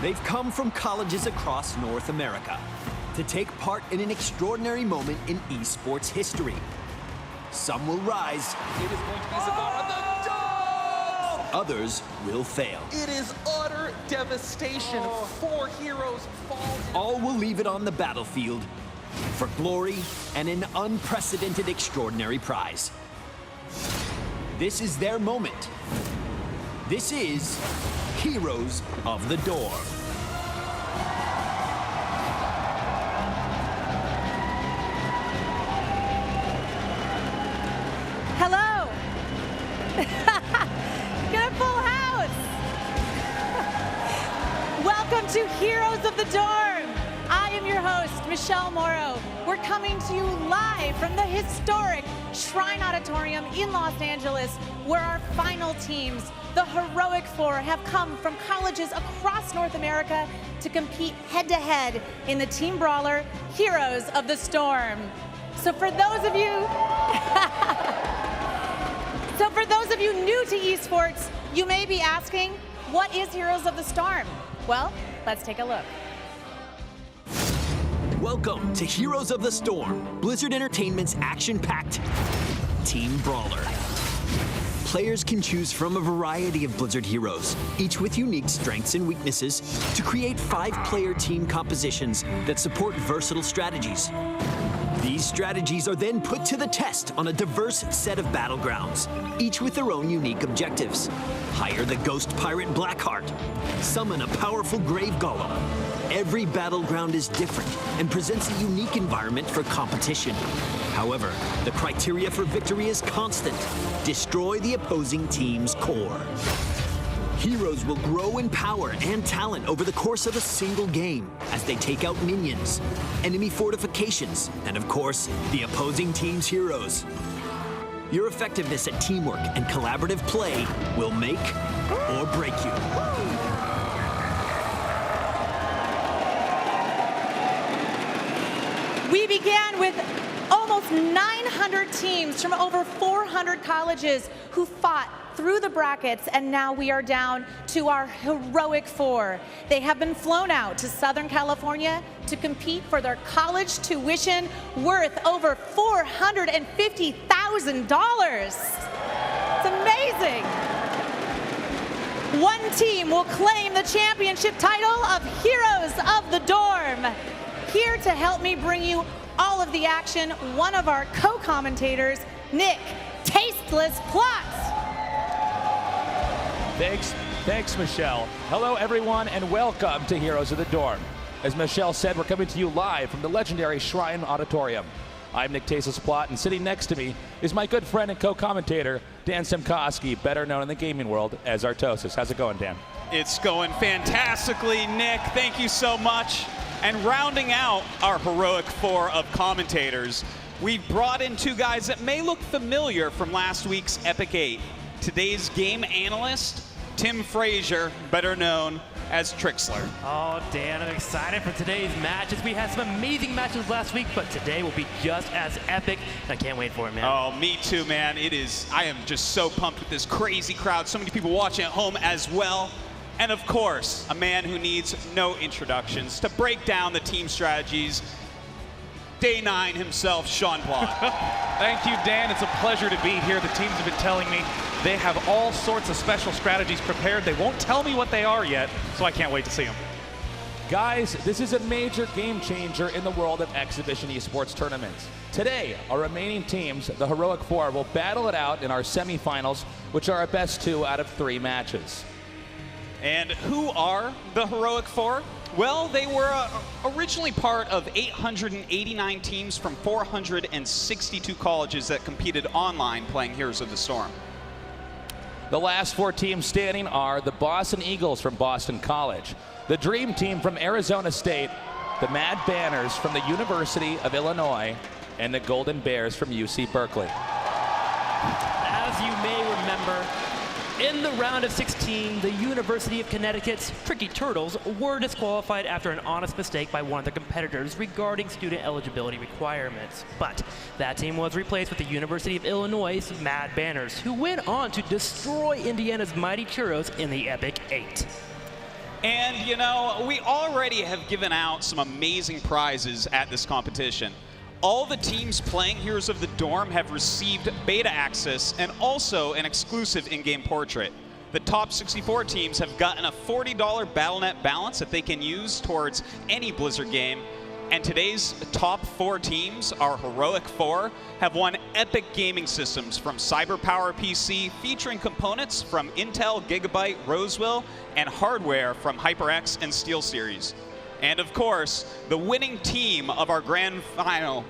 They've come from colleges across North America to take part in an extraordinary moment in esports history. Some will rise. It is going to be Zavala. The dog! Others will fail. It is utter devastation. 4 heroes fall. All will leave it on the battlefield for glory and an unprecedented extraordinary prize. This is their moment. This is Heroes of the Dorm. Hello. Got a full house. Welcome to Heroes of the Dorm. I am your host, Michelle Morrow. We're coming to you live from the historic Shrine Auditorium in Los Angeles, where our final teams, the Heroic Four, have come from colleges across North America to compete head-to-head in the team brawler, Heroes of the Storm. So for those of you new to esports, you may be asking, what is Heroes of the Storm? Well, let's take a look. Welcome to Heroes of the Storm, Blizzard Entertainment's action-packed team brawler. Players can choose from a variety of Blizzard heroes, each with unique strengths and weaknesses, to create 5-player team compositions that support versatile strategies. These strategies are then put to the test on a diverse set of battlegrounds, each with their own unique objectives. Hire the Ghost Pirate Blackheart. Summon a powerful Grave Golem. Every battleground is different and presents a unique environment for competition. However, the criteria for victory is constant. Destroy the opposing team's core. Heroes will grow in power and talent over the course of a single game as they take out minions, enemy fortifications, and of course, the opposing team's heroes. Your effectiveness at teamwork and collaborative play will make or break you. We began with almost 900 teams from over 400 colleges who fought through the brackets, and now we are down to our Heroic Four. They have been flown out to Southern California to compete for their college tuition worth over $450,000. It's amazing. One team will claim the championship title of Heroes of the Dorm. Here to help me bring you all of the action, one of our co-commentators, Nick Tasteless Plotz. Thanks, Michelle. Hello, everyone, and welcome to Heroes of the Dorm. As Michelle said, we're coming to you live from the legendary Shrine Auditorium. I'm Nick Tasteless Plot, and sitting next to me is my good friend and co-commentator, Dan Simkoski, better known in the gaming world as Artosis. How's it going, Dan? It's going fantastically, Nick. Thank you so much. And rounding out our Heroic Four of commentators, we brought in 2 guys that may look familiar from last week's Epic 8. Today's game analyst, Tim Frazier, better known as Trixler. Oh, Dan, I'm excited for today's matches. We had some amazing matches last week, but today will be just as epic. I can't wait for it, man. Oh, me too, man. I am just so pumped with this crazy crowd. So many people watching at home as well. And of course, a man who needs no introductions to break down the team strategies, Day 9 himself, Sean Plott. Thank you, Dan. It's a pleasure to be here. The teams have been telling me they have all sorts of special strategies prepared. They won't tell me what they are yet, so I can't wait to see them. Guys, this is a major game changer in the world of exhibition esports tournaments. Today, our remaining teams, the Heroic Four, will battle it out in our semifinals, which are our best 2 out of 3 matches. And who are the Heroic Four? Well, they were originally part of 889 teams from 462 colleges that competed online playing Heroes of the Storm. The last 4 teams standing are the Boston Eagles from Boston College, the Dream Team from Arizona State, the Mad Banners from the University of Illinois, and the Golden Bears from UC Berkeley. As you may remember, in the round of 16, the University of Connecticut's Tricky Turtles were disqualified after an honest mistake by one of their competitors regarding student eligibility requirements. But that team was replaced with the University of Illinois' Mad Banners, who went on to destroy Indiana's Mighty Churros in the Epic 8. And, you know, we already have given out some amazing prizes at this competition. All the teams playing Heroes of the Dorm have received beta access and also an exclusive in-game portrait. The top 64 teams have gotten a $40 BattleNet balance that they can use towards any Blizzard game. And today's top 4 teams, our Heroic 4, have won epic gaming systems from CyberPower PC, featuring components from Intel, Gigabyte, Roseville, and hardware from HyperX and SteelSeries. And of course, the winning team of our grand final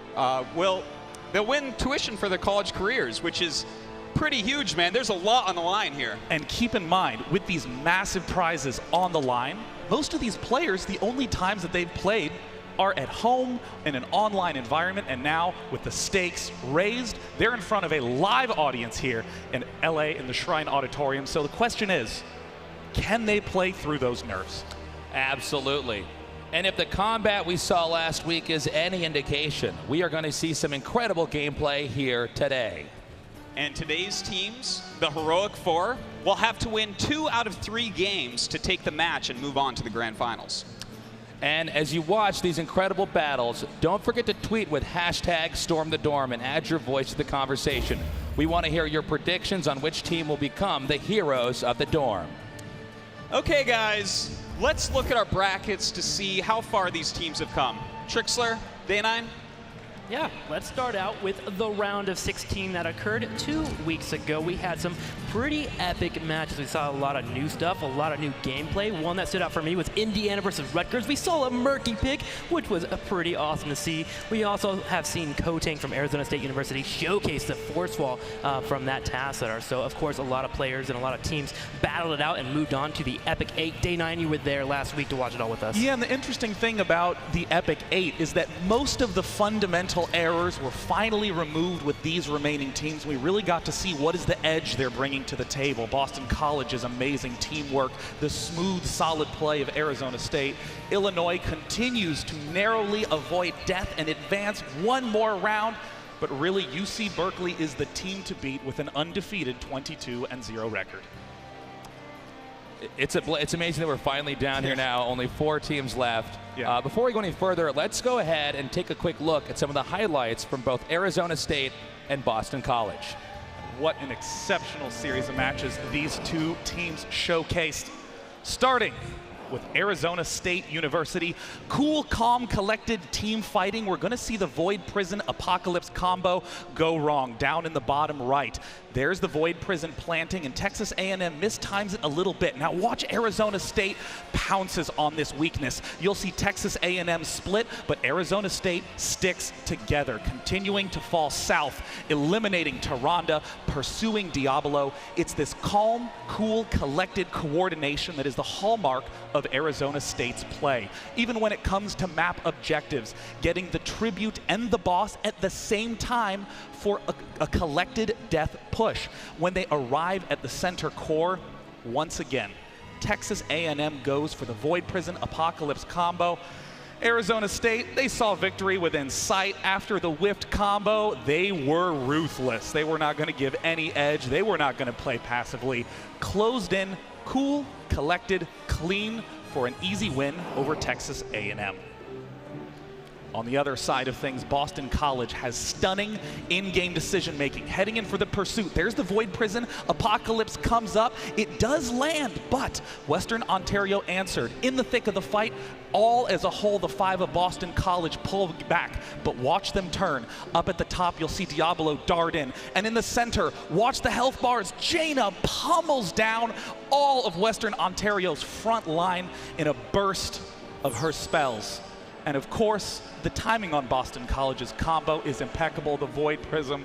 they'll win tuition for their college careers, which is pretty huge, man. There's a lot on the line here. And keep in mind, with these massive prizes on the line, most of these players, the only times that they've played are at home in an online environment, and now with the stakes raised, they're in front of a live audience here in LA in the Shrine Auditorium. So the question is, can they play through those nerves? Absolutely. And if the combat we saw last week is any indication, we are going to see some incredible gameplay here today. And today's teams, the Heroic 4, will have to win 2 out of 3 games to take the match and move on to the grand finals. And as you watch these incredible battles, don't forget to tweet with #StormTheDorm and add your voice to the conversation. We want to hear your predictions on which team will become the Heroes of the Dorm. Okay, guys, let's look at our brackets to see how far these teams have come. Trixler, Day 9? Yeah, let's start out with the round of 16 that occurred 2 weeks ago. We had some pretty epic matches. We saw a lot of new stuff, a lot of new gameplay. One that stood out for me was Indiana versus Rutgers. We saw a murky pick, which was pretty awesome to see. We also have seen Kotang from Arizona State University showcase the force wall from that task setter. So, of course, a lot of players and a lot of teams battled it out and moved on to the Epic 8. Day 9, you were there last week to watch it all with us. Yeah, and the interesting thing about the Epic 8 is that most of the fundamental errors were finally removed with these remaining teams. We really got to see what is the edge they're bringing to the table. Boston College's amazing teamwork, the smooth, solid play of Arizona State. Illinois continues to narrowly avoid death and advance one more round, but really UC Berkeley is the team to beat with an undefeated 22-0 record. It's amazing that we're finally down here now. Only 4 teams left. Yeah. Before we go any further, let's go ahead and take a quick look at some of the highlights from both Arizona State and Boston College. What an exceptional series of matches these 2 teams showcased. Starting with Arizona State University. Cool, calm, collected team fighting. We're going to see the Void Prison Apocalypse combo go wrong down in the bottom right. There's the Void Prison planting, and Texas A&M mistimes it a little bit. Now watch Arizona State pounces on this weakness. You'll see Texas A&M split, but Arizona State sticks together, continuing to fall south, eliminating Taronda, pursuing Diablo. It's this calm, cool, collected coordination that is the hallmark of Arizona State's play. Even when it comes to map objectives, getting the tribute and the boss at the same time for a collected death push. When they arrive at the center core, once again, Texas A&M goes for the Void Prison Apocalypse combo. Arizona State, they saw victory within sight. After the whiffed combo, they were ruthless. They were not going to give any edge. They were not going to play passively. Closed in, cool, collected, clean for an easy win over Texas A&M. On the other side of things, Boston College has stunning in-game decision-making. Heading in for the pursuit. There's the Void Prison. Apocalypse comes up. It does land, but Western Ontario answered. In the thick of the fight, all as a whole, the 5 of Boston College pull back. But watch them turn. Up at the top, you'll see Diablo dart in. And in the center, watch the health bars. Jaina pummels down all of Western Ontario's front line in a burst of her spells. And of course, the timing on Boston College's combo is impeccable. The Void Prism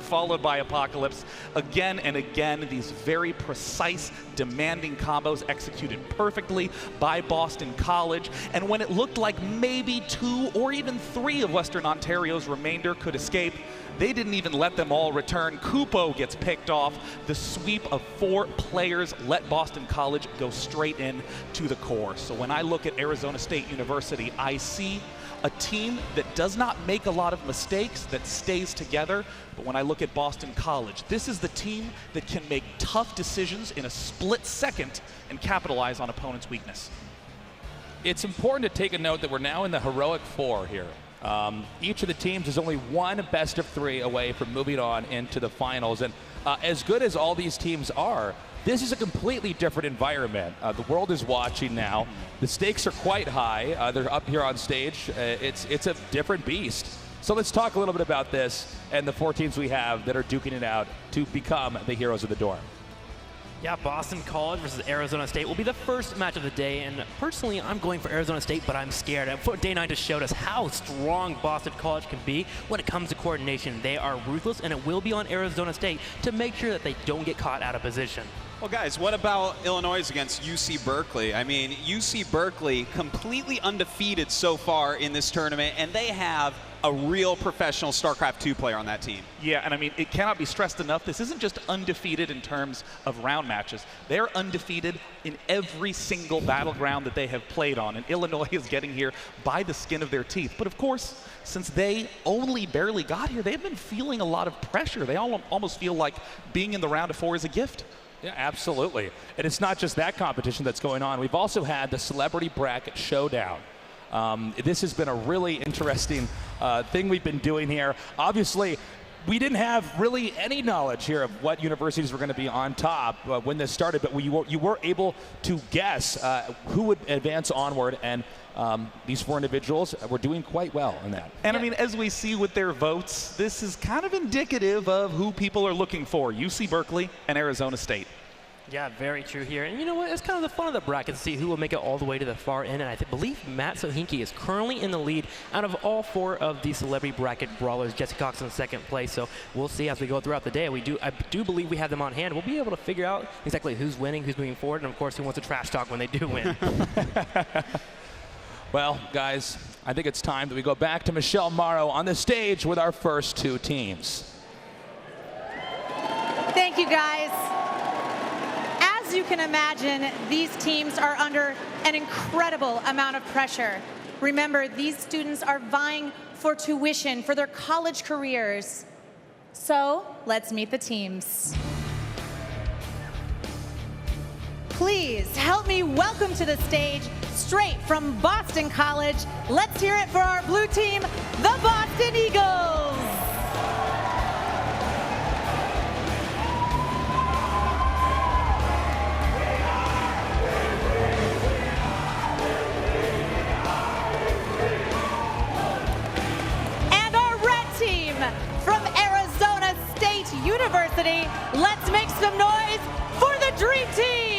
followed by Apocalypse. Again and again, these very precise, demanding combos executed perfectly by Boston College. And when it looked like maybe 2 or even 3 of Western Ontario's remainder could escape, they didn't even let them all return. Kupo gets picked off. The sweep of 4 players let Boston College go straight in to the core. So when I look at Arizona State University, I see a team that does not make a lot of mistakes, that stays together. But when I look at Boston College, this is the team that can make tough decisions in a split second and capitalize on opponents' weakness. It's important to take a note that we're now in the heroic four here. Each of the teams is only one best of three away from moving on into the finals. And as good as all these teams are, this is a completely different environment. The world is watching now. The stakes are quite high. They're up here on stage. It's a different beast. So let's talk a little bit about this and the 4 teams we have that are duking it out to become the heroes of the dorm. Yeah, Boston College versus Arizona State will be the first match of the day, and personally, I'm going for Arizona State, but I'm scared. Day 9 just showed us how strong Boston College can be when it comes to coordination. They are ruthless, and it will be on Arizona State to make sure that they don't get caught out of position. Well, guys, what about Illinois against UC Berkeley? I mean, UC Berkeley completely undefeated so far in this tournament, and they have a real professional StarCraft 2 player on that team. Yeah, and I mean, it cannot be stressed enough. This isn't just undefeated in terms of round matches. They're undefeated in every single battleground that they have played on, and Illinois is getting here by the skin of their teeth. But of course, since they only barely got here, they've been feeling a lot of pressure. They almost feel like being in the round of 4 is a gift. Yeah, absolutely. And it's not just that competition that's going on. We've also had the Celebrity Bracket Showdown. This has been a really interesting thing we've been doing here. Obviously, we didn't have really any knowledge here of what universities were going to be on top when this started, but you were able to guess who would advance onward, and these 4 individuals were doing quite well in that. And I mean, as we see with their votes, this is kind of indicative of who people are looking for, UC Berkeley and Arizona State. Yeah, very true here. And you know what? It's kind of the fun of the bracket to see who will make it all the way to the far end. And I believe Matt Sohinki is currently in the lead out of all 4 of the Celebrity Bracket Brawlers. Jesse Cox in second place. So we'll see as we go throughout the day. I do believe we have them on hand. We'll be able to figure out exactly who's winning, who's moving forward, and of course who wants to trash talk when they do win. Well, guys, I think it's time that we go back to Michelle Morrow on the stage with our first 2 teams. Thank you, guys. As you can imagine, these teams are under an incredible amount of pressure. Remember, these students are vying for tuition for their college careers. So let's meet the teams. Please help me welcome to the stage, straight from Boston College, let's hear it for our blue team, the Boston Eagles. And our red team from Arizona State University, let's make some noise for the Dream Team.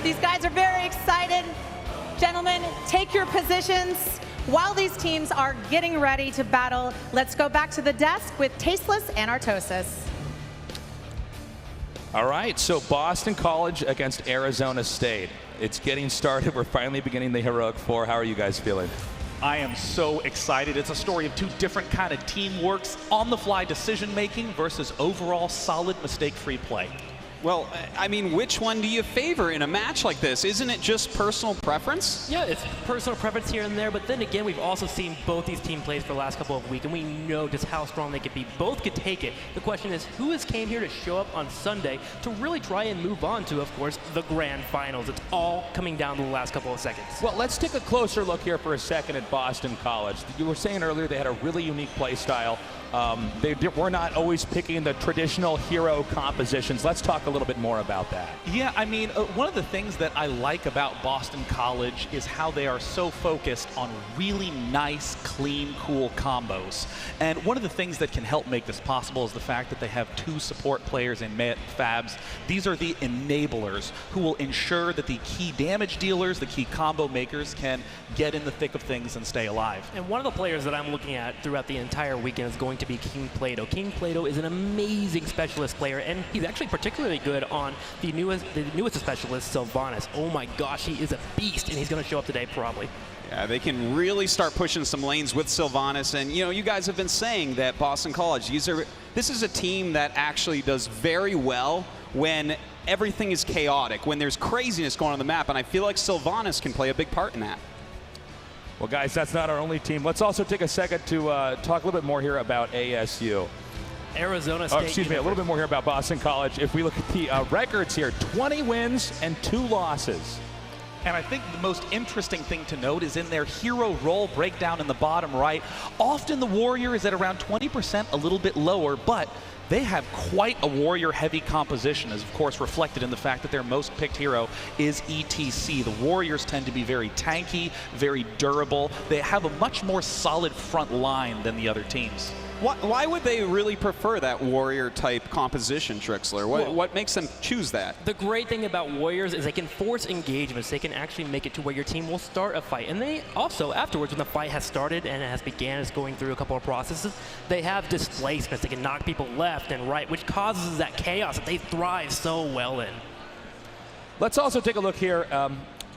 These guys are very excited. Gentlemen, take your positions. While these teams are getting ready to battle, let's go back to the desk with Tasteless and Artosis. All right, so Boston College against Arizona State. It's getting started. We're finally beginning the heroic 4. How are you guys feeling? I am so excited. It's a story of 2 different kind of teamworks, on-the-fly decision-making versus overall solid mistake-free play. Well, I mean, which one do you favor in a match like this? Isn't it just personal preference? Yeah, it's personal preference here and there, but then again, we've also seen both these team plays for the last couple of weeks, and we know just how strong they could be. Both could take it. The question is, who has came here to show up on Sunday to really try and move on to, of course, the grand finals? It's all coming down to the last couple of seconds. Well, let's take a closer look here for a second at Boston College. You were saying earlier they had a really unique play style. They were not always picking the traditional hero compositions. Let's talk a little bit more about that. Yeah, I mean, one of the things that I like about Boston College is how they are so focused on really nice, clean, cool combos. And one of the things that can help make this possible is the fact that they have 2 support players in Matt Fabs. These are the enablers who will ensure that the key damage dealers, the key combo makers, can get in the thick of things and stay alive. And one of the players that I'm looking at throughout the entire weekend is going to to be King Plato. King Plato is an amazing specialist player, and he's actually particularly good on the newest specialist, Sylvanas. Oh my gosh, he is a beast, and he's going to show up today probably. Yeah, they can really start pushing some lanes with Sylvanas. And, you know, you guys have been saying that Boston College, this is a team that actually does very well when everything is chaotic, when there's craziness going on the map. And I feel like Sylvanas can play a big part in that. Well, guys, that's not our only team. Let's also take a second to talk a little bit more here about ASU. Arizona State. Excuse me, a little bit more here about Boston College. If we look at the records here, 20 wins and 2 losses. And I think the most interesting thing to note is in their hero role breakdown in the bottom right. Often the Warrior is at around 20%, a little bit lower, but they have quite a Warrior-heavy composition, as of course reflected in the fact that their most picked hero is ETC. The Warriors tend to be very tanky, very durable. They have a much more solid front line than the other teams. Why would they really prefer that Warrior-type composition, Trixler? What makes them choose that? The great thing about Warriors is they can force engagements. They can actually make it to where your team will start a fight. And they also, afterwards, when the fight has started and it has began, is going through a couple of processes, they have displacements. They can knock people left and right, which causes that chaos that they thrive so well in. Let's also take a look here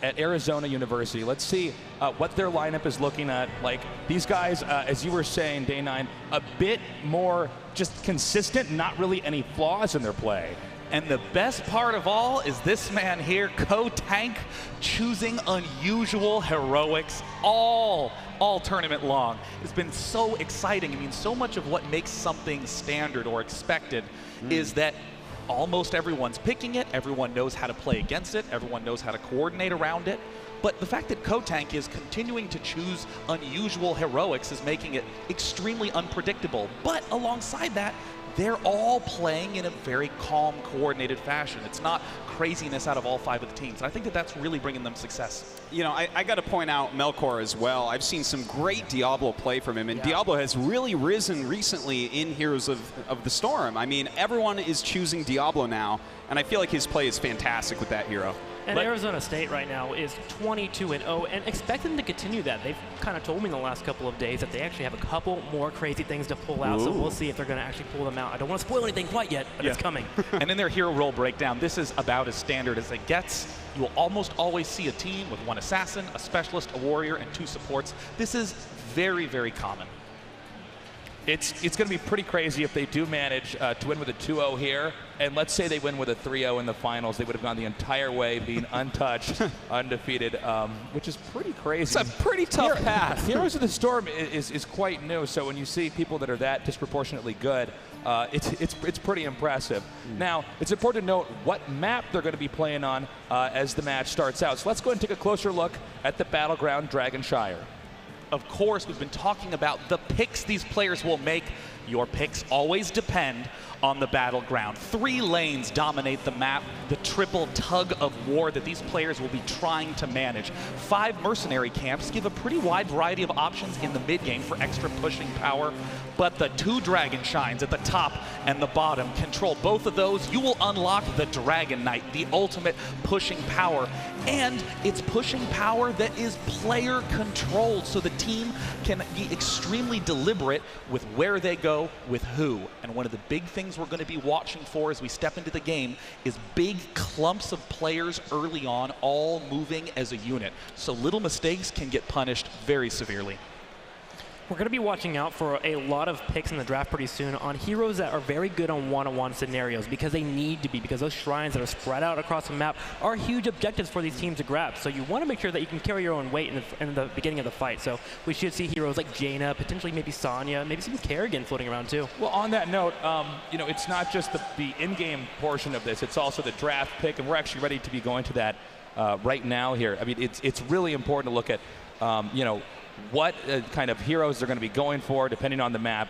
at Arizona University. Let's see what their lineup is looking at. Like, these guys, as you were saying, Day 9, a bit more just consistent, not really any flaws in their play. And the best part of all is this man here, Tank, choosing unusual heroics all tournament long. It's been so exciting. I mean, so much of what makes something standard or expected is that almost everyone's picking it, everyone knows how to play against it, everyone knows how to coordinate around it. But the fact that Tank is continuing to choose unusual heroics is making it extremely unpredictable. But alongside that, they're all playing in a very calm, coordinated fashion. It's not craziness out of all 5 of the teams. And I think that that's really bringing them success. You know, I got to point out Melkor as well. I've seen some great Diablo play from him, and Diablo has really risen recently in Heroes of the Storm. I mean, everyone is choosing Diablo now, and I feel like his play is fantastic with that hero. And Arizona State right now is 22-0, and expect them to continue that. They've kind of told me in the last couple of days that they actually have a couple more crazy things to pull out, so we'll see if they're going to actually pull them out. I don't want to spoil anything quite yet, but it's coming. And in their hero role breakdown, this is about as standard as it gets. You will almost always see a team with 1 assassin, a specialist, a warrior, and 2 supports. This is very, very common. It's going to be pretty crazy if they do manage to win with a 2-0 here. And let's say they win with a 3-0 in the finals. They would have gone the entire way, being untouched, undefeated, which is pretty crazy. It's a pretty tough path. Heroes of the Storm is quite new, so when you see people that are that disproportionately good, it's pretty impressive. Now, it's important to note what map they're going to be playing on as the match starts out. So let's go ahead and take a closer look at the Battleground Dragonshire. Of course, we've been talking about the picks these players will make. Your picks always depend on the Battleground. 3 lanes dominate the map, the triple tug of war that these players will be trying to manage. 5 mercenary camps give a pretty wide variety of options in the mid game for extra pushing power, but the 2 Dragon Shines at the top and the bottom control both of those. You will unlock the Dragon Knight, the ultimate pushing power, and it's pushing power that is player controlled, so the team can be extremely deliberate with where they go, with who. And one of the big things we're going to be watching for as we step into the game is big clumps of players early on, all moving as a unit. So little mistakes can get punished very severely. We're going to be watching out for a lot of picks in the draft pretty soon on heroes that are very good on one-on-one scenarios, because they need to be, because those shrines that are spread out across the map are huge objectives for these teams to grab. So you want to make sure that you can carry your own weight in the beginning of the fight. So we should see heroes like Jaina, potentially maybe Sonya, maybe some Kerrigan floating around too. Well, on that note, you know, it's not just the in-game portion of this, it's also the draft pick, and we're actually ready to be going to that right now here. I mean, it's really important to look at, you know, what kind of heroes they're going to be going for depending on the map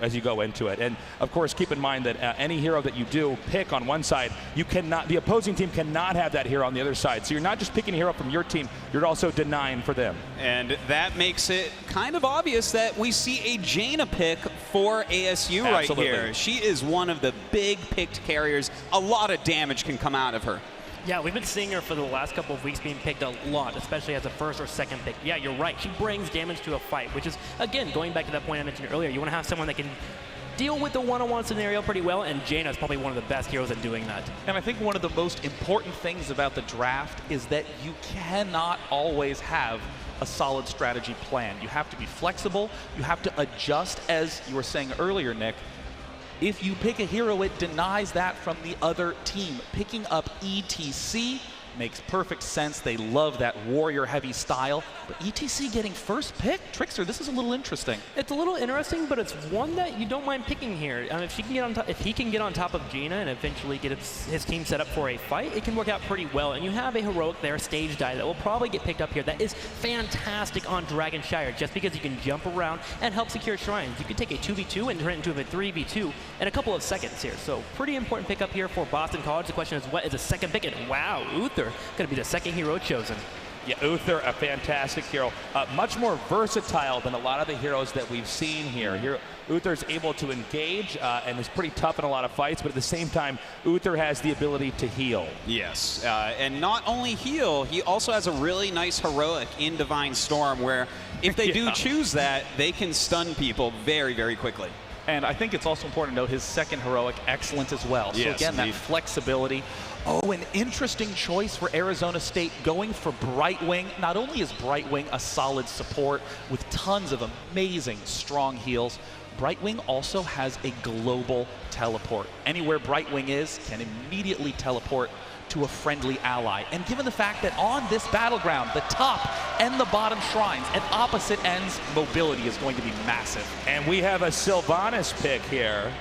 as you go into it. And of course, keep in mind that any hero that you do pick on one side, the opposing team cannot have that hero on the other side. So you're not just picking a hero from your team, you're also denying for them. And that makes it kind of obvious that we see a Jaina pick for ASU right here. She is one of the big picked carriers. A lot of damage can come out of her. Yeah, we've been seeing her for the last couple of weeks being picked a lot, especially as a first or second pick. Yeah, you're right. She brings damage to a fight, which is, again, going back to that point I mentioned earlier. You want to have someone that can deal with the one-on-one scenario pretty well, and Jaina is probably one of the best heroes at doing that. And I think one of the most important things about the draft is that you cannot always have a solid strategy plan. You have to be flexible. You have to adjust, as you were saying earlier, Nick. If you pick a hero, it denies that from the other team. Picking up ETC makes perfect sense. They love that warrior-heavy style. But ETC getting first pick? Trickster, this is a little interesting. It's a little interesting, but it's one that you don't mind picking here. If she can get on top, if he can get on top of Jaina and eventually get his team set up for a fight, it can work out pretty well. And you have a heroic there, Stage Dive, that will probably get picked up here. That is fantastic on Dragonshire, just because you can jump around and help secure shrines. You can take a 2v2 and turn it into a 3v2 in a couple of seconds here. So pretty important pickup here for Boston College. The question is, what is a second pick? And wow, Uther going to be the second hero chosen. Yeah, Uther, a fantastic hero. Much more versatile than a lot of the heroes that we've seen here. Uther's able to engage and is pretty tough in a lot of fights, but at the same time, Uther has the ability to heal. Yes, and not only heal, he also has a really nice heroic in Divine Storm where if they do choose that, they can stun people very, very quickly. And I think it's also important to note his second heroic, excellent as well. So again, that flexibility. Oh, an interesting choice for Arizona State going for Brightwing. Not only is Brightwing a solid support with tons of amazing strong heals, Brightwing also has a global teleport. Anywhere Brightwing is can immediately teleport to a friendly ally. And given the fact that on this battleground, the top and the bottom shrines at opposite ends, mobility is going to be massive. And we have a Sylvanas pick here.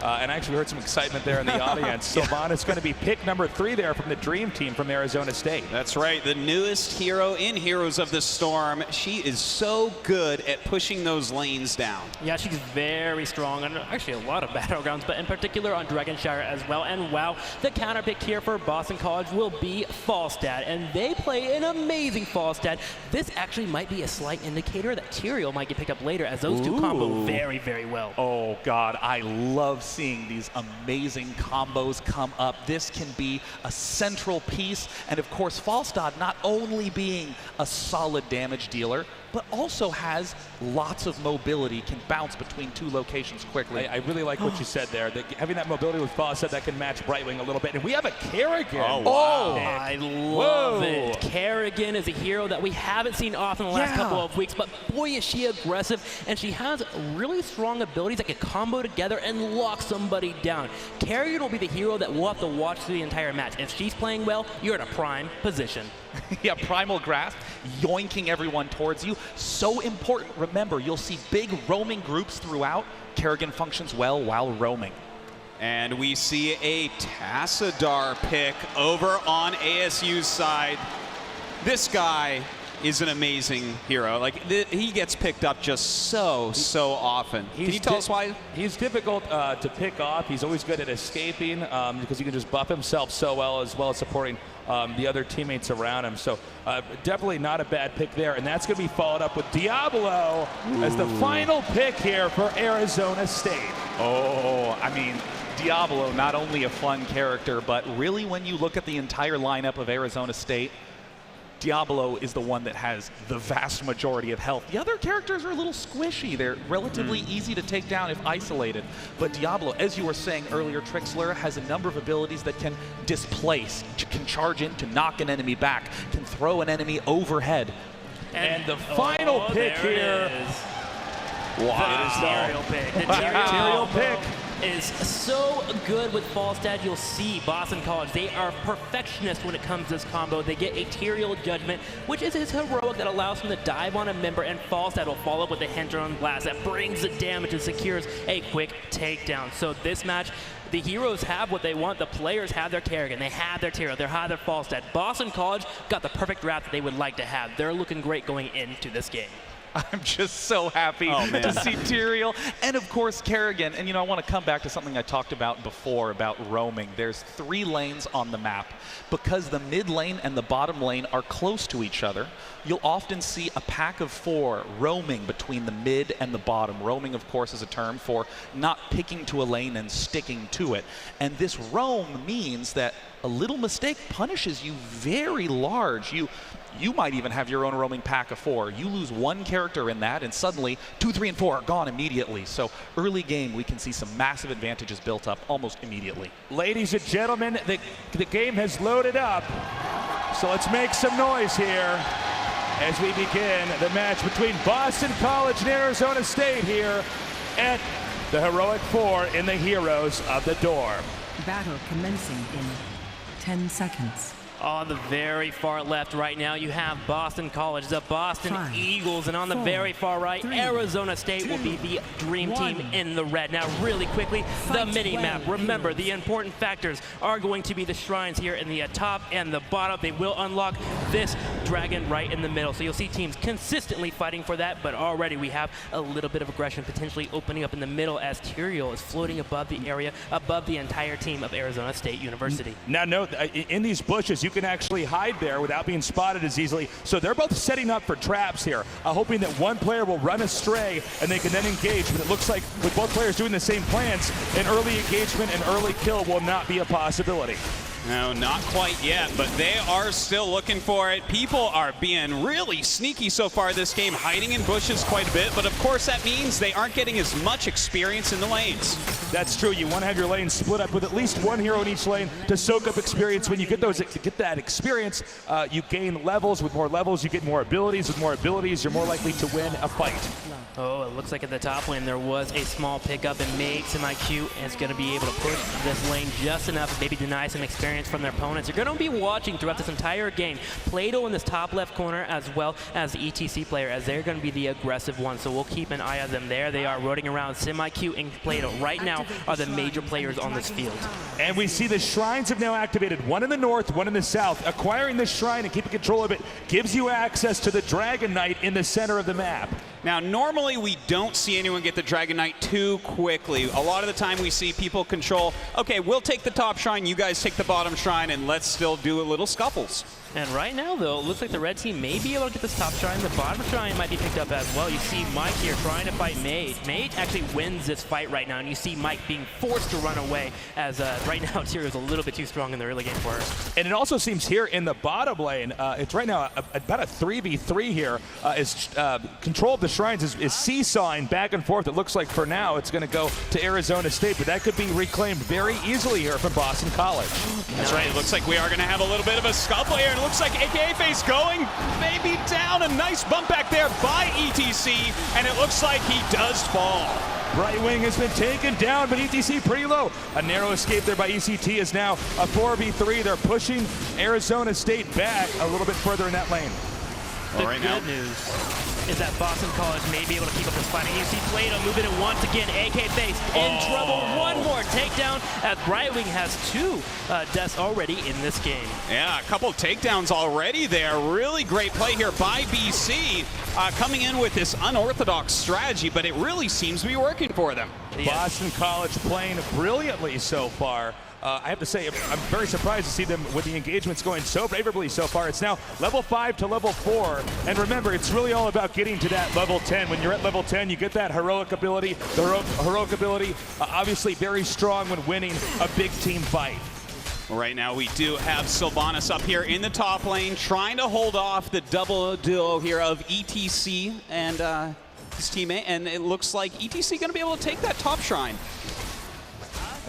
And I actually heard some excitement there in the audience. Sylvanas going to be pick number 3 there from the Dream Team from Arizona State. That's right, the newest hero in Heroes of the Storm. She is so good at pushing those lanes down. Yeah, she's very strong on actually a lot of Battlegrounds, but in particular on Dragonshire as well. And wow, the counter pick here for Boston College will be Falstad, and they play an amazing Falstad. This actually might be a slight indicator that Tyrael might get picked up later, as those two combo very, very well. Oh God, I love seeing these amazing combos come up. This can be a central piece, and of course Falstad not only being a solid damage dealer, but also has lots of mobility, can bounce between 2 locations quickly. I really like what you said there. Having that mobility with Falstad, that can match Brightwing a little bit. And we have a Kerrigan. Oh, wow. I love it. Kerrigan is a hero that we haven't seen often the last couple of weeks, but boy, is she aggressive, and she has really strong abilities that can combo together and lock somebody down. Kerrigan will be the hero that we'll have to watch through the entire match. If she's playing well, you're in a prime position. Yeah, Primal Grasp, yoinking everyone towards you. So important. Remember, you'll see big roaming groups throughout. Kerrigan functions well while roaming. And we see a Tassadar pick over on ASU's side. This guy is an amazing hero. Like, he gets picked up just so often. Can you tell us why? He's difficult to pick off. He's always good at escaping because he can just buff himself so well as supporting the other teammates around him. So definitely not a bad pick there. And that's going to be followed up with Diablo as the final pick here for Arizona State. Oh, I mean, Diablo, not only a fun character, but really when you look at the entire lineup of Arizona State, Diablo is the one that has the vast majority of health. The other characters are a little squishy. They're relatively easy to take down if isolated. But Diablo, as you were saying earlier, Trixler has a number of abilities that can displace, can charge in to knock an enemy back, can throw an enemy overhead. And the final pick here. Wow. The Tyrael pick. The Tyrael pick is so good with Falstad. You'll see Boston College, they are perfectionists when it comes to this combo. They get a Tyrael Judgment, which is his heroic that allows him to dive on a member, and Falstad will follow up with a Henderon Blast that brings the damage and secures a quick takedown. So this match, the heroes have what they want. The players have their Kerrigan, they have their Tyrael, they have their Falstad. Boston College got the perfect draft that they would like to have. They're looking great going into this game. I'm just so happy to see Tyrael and, of course, Kerrigan. And, you know, I want to come back to something I talked about before about roaming. There's 3 lanes on the map. Because the mid lane and the bottom lane are close to each other, you'll often see a pack of 4 roaming between the mid and the bottom. Roaming, of course, is a term for not picking to a lane and sticking to it. And this roam means that a little mistake punishes you very large. You might even have your own roaming pack of 4. You lose one character in that, and suddenly 2, 3, and 4 are gone immediately. So early game, we can see some massive advantages built up almost immediately. Ladies and gentlemen, the game has loaded up. So let's make some noise here as we begin the match between Boston College and Arizona State here at the Heroic 4 in the Heroes of the Dorm. Battle commencing in 10 seconds. On the very far left right now, you have Boston College, the Boston Eagles, and on the very far right, Arizona State will be the dream team in the red. Now, really quickly, the mini-map. Remember, the important factors are going to be the shrines here in the top and the bottom. They will unlock this dragon right in the middle. So you'll see teams consistently fighting for that, but already we have a little bit of aggression potentially opening up in the middle as Tyrael is floating above the area, above the entire team of Arizona State University. Now note, in these bushes, you can actually hide there without being spotted as easily. So they're both setting up for traps here, hoping that one player will run astray and they can then engage. But it looks like with both players doing the same plans, an early engagement and early kill will not be a possibility. No, not quite yet, but they are still looking for it. People are being really sneaky so far this game, hiding in bushes quite a bit, but of course that means they aren't getting as much experience in the lanes. That's true. You want to have your lanes split up with at least one hero in each lane to soak up experience. When you get that experience, you gain levels. With more levels, you get more abilities. With more abilities, you're more likely to win a fight. Oh, it looks like at the top lane there was a small pickup, and Mate Semi-Q is going to be able to push this lane just enough, maybe deny some experience from their opponents. You're going to be watching throughout this entire game Plato in this top left corner as well as the ETC player, as they're going to be the aggressive ones. So we'll keep an eye on them there. They are rotating around. Semi-Q and Plato right now are the major players on this field. And we see the shrines have now activated, one in the north, one in the south. Acquiring this shrine and keeping control of it gives you access to the Dragon Knight in the center of the map. Now, normally we don't see anyone get the Dragon Knight too quickly. A lot of the time we see people control, okay, we'll take the top shrine, you guys take the bottom shrine, and let's still do a little scuffles. And right now, though, it looks like the red team may be able to get this top shrine. The bottom shrine might be picked up as well. You see Mike here trying to fight Mate. Mate actually wins this fight right now, and you see Mike being forced to run away as right now Tyrael is a little bit too strong in the early game for her. And it also seems here in the bottom lane, it's right now about a 3v3 here. Control of the shrines is seesawing back and forth. It looks like for now it's going to go to Arizona State, but that could be reclaimed very easily here from Boston College. That's right. It looks like we are going to have a little bit of a scuffle here. Looks like AKA Face going maybe down. A nice bump back there by ETC, and it looks like he does fall. Brightwing has been taken down, but ETC pretty low. A narrow escape there by ECT is now a 4v3. They're pushing Arizona State back a little bit further in that lane. The good news is that Boston College may be able to keep up this fight. And you see Plato moving it once again. AK Face in trouble. One more takedown as Brightwing has 2 deaths already in this game. Yeah, a couple takedowns already there. Really great play here by BC, coming in with this unorthodox strategy, but it really seems to be working for them. Yes. Boston College playing brilliantly so far. I have to say, I'm very surprised to see them with the engagements going so favorably so far. It's now level 5 to level 4. And remember, it's really all about getting to that level 10. When you're at level 10, you get that heroic ability. The heroic ability, obviously very strong when winning a big team fight. Right now we do have Sylvanas up here in the top lane, trying to hold off the double duo here of ETC and his teammate. And it looks like ETC going to be able to take that top shrine.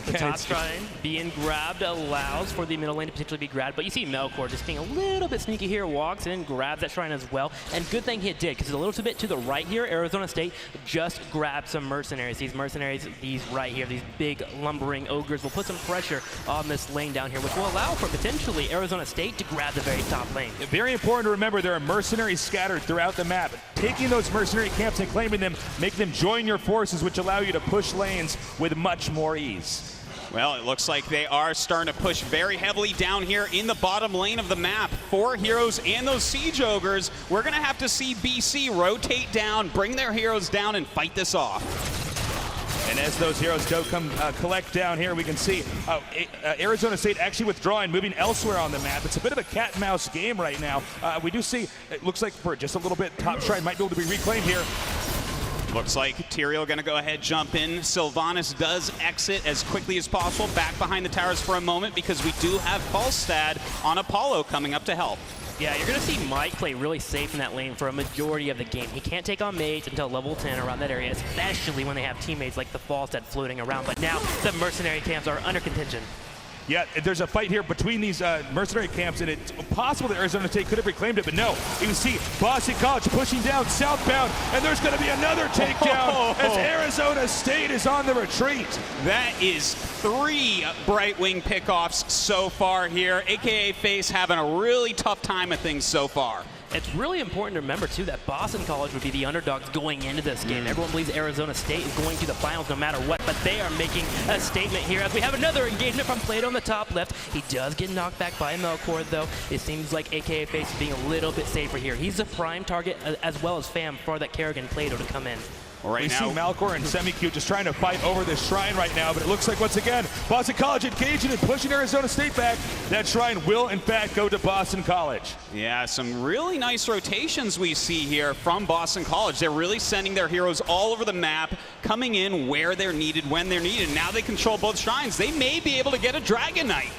The top shrine being grabbed allows for the middle lane to potentially be grabbed, but you see Melkor just being a little bit sneaky here, walks in, grabs that shrine as well, and good thing he did, because a little bit to the right here, Arizona State just grabbed some mercenaries. These mercenaries, these right here, these big lumbering ogres will put some pressure on this lane down here, which will allow for potentially Arizona State to grab the very top lane. Very important to remember, there are mercenaries scattered throughout the map. Taking those mercenary camps and claiming them, make them join your forces, which allow you to push lanes with much more ease. Well, it looks like they are starting to push very heavily down here in the bottom lane of the map. 4 heroes and those siege ogres. We're going to have to see BC rotate down, bring their heroes down, and fight this off. And as those heroes go collect down here, we can see Arizona State actually withdrawing, moving elsewhere on the map. It's a bit of a cat and mouse game right now. We do see, it looks like for just a little bit, top shrine might be able to be reclaimed here. Looks like Tyrael gonna go ahead, jump in. Sylvanas does exit as quickly as possible, back behind the towers for a moment because we do have Falstad on Apollo coming up to help. Yeah, you're going to see Mike play really safe in that lane for a majority of the game. He can't take on Mage until level 10 around that area, especially when they have teammates like the Falstad floating around. But now the mercenary camps are under contention. Yeah, there's a fight here between these mercenary camps, and it's possible that Arizona State could have reclaimed it, but no. You can see Boston College pushing down southbound, and there's going to be another takedown as Arizona State is on the retreat. That is 3 Brightwing pickoffs so far here. AKA FaZe having a really tough time of things so far. It's really important to remember, too, that Boston College would be the underdogs going into this game. Everyone believes Arizona State is going to the finals no matter what, but they are making a statement here as we have another engagement from Plato on the top left. He does get knocked back by Melkor, though. It seems like AKA FaZe is being a little bit safer here. He's a prime target as well as Fam for that Kerrigan Plato to come in. We see Melkor and Semicute just trying to fight over this shrine right now, but it looks like, once again, Boston College engaging and pushing Arizona State back. That shrine will, in fact, go to Boston College. Yeah, some really nice rotations we see here from Boston College. They're really sending their heroes all over the map, coming in where they're needed, when they're needed. Now they control both shrines. They may be able to get a Dragon Knight.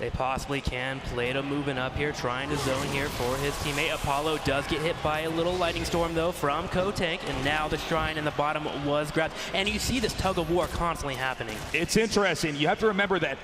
They possibly can. Plato moving up here, trying to zone here for his teammate. Apollo does get hit by a little lightning storm, though, from Kotank, and now the shrine in the bottom was grabbed. And you see this tug of war constantly happening. It's interesting. You have to remember that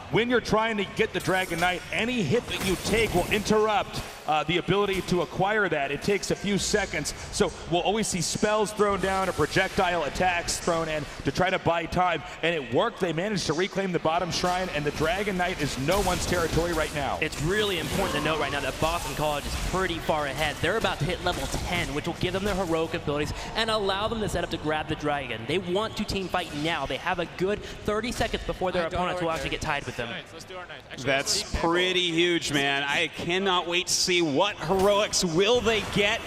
when you're trying to get the Dragon Knight, any hit that you take will interrupt the ability to acquire that. It takes a few seconds. So we'll always see spells thrown down or projectile attacks thrown in to try to buy time. And it worked. They managed to reclaim the bottom shrine, and the Dragon Knight is no one's territory right now. It's really important to note right now that Boston College is pretty far ahead. They're about to hit level 10, which will give them their heroic abilities and allow them to set up to grab the dragon. They want to team fight now. They have a good 30 seconds before their opponents will actually get tied with them. That's pretty huge, man. I cannot wait to see what heroics will they get.